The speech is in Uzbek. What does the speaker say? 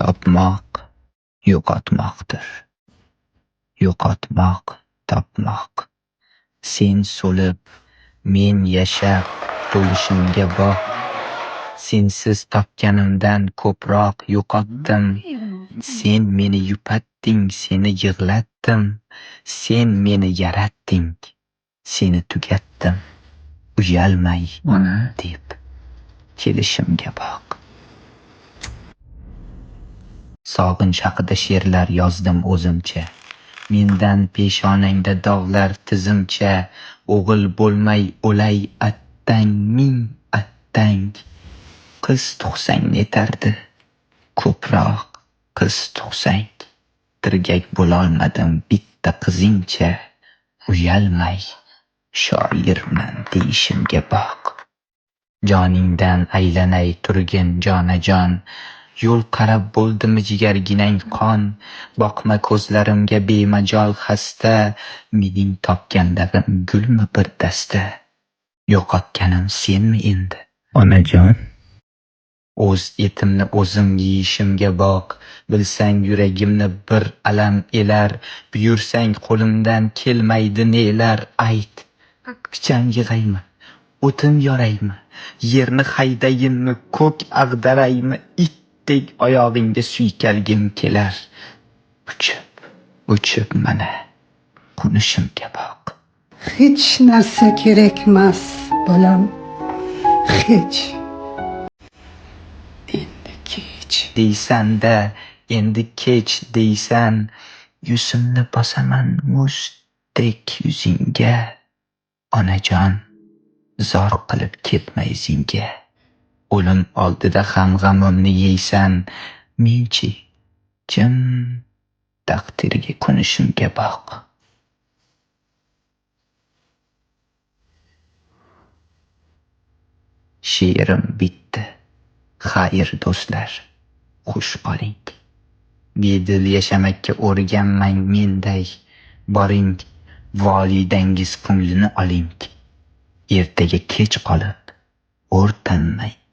Topmoq yo'qotmoqdir. Yo'qotmoq topmoq. Sen so'lib, men yashab, to'lishimga boq. Sensiz topganimdan ko'proq yo'qotdim. Sen meni yupatding, seni yig'latdim. Sen meni yaratding, seni tugatdim. Uyalmay deb kelishimga boq. Sog'inch haqida she'rlar yozdim o'zimcha. Mendan peshonangda dog'lar tizimcha. O'g'il bo'lmay o'lay attang, ming attang. Qiz tug'sang netardi ko'proq, qiz tug'sang. Tirgak bo'lolmadim bitta qizingcha. Uyalmay shoirman deyishimga boq. Joningdan aylanay turgin jonajon. Yo'l qarab bo'ldimi jigarginang qon. Boqma ko'zlarimga bemajol xasta. Mening topganlarim gulmi bir dasta. Yo'qotganim senmi endi onajon? O'z etimni o'zim yeyishimga boq. Bilsang yuragimni bir alam elar. Buyursang qo'limdan kelmaydi nelar. Ayt, pichan yig'aymi, o'tin yoraymi, yerni haydayinmi, ko'k ag'daraymi, itdek oyog'ingga suykalgim kelar. Uchib mana qo'nishimga boq. Hech narsa kerakmas bolam, hech. Endi kech deysan-da, endi kech deysan. Yuzimni bosaman muzdek yuzingga. Onajon, zor qilib ketma izingga. O'lim oldida ham g'amimni yeysan. Menchi jim taqdirga qo'nishimga boq. She'rim bitdi. Xayr do'stlar, xush qoling. Bedil yashamakka o'rganmang menday. Boring, volidangiz ko'nglini oling. Ertaga kech qolib o'rtanmang.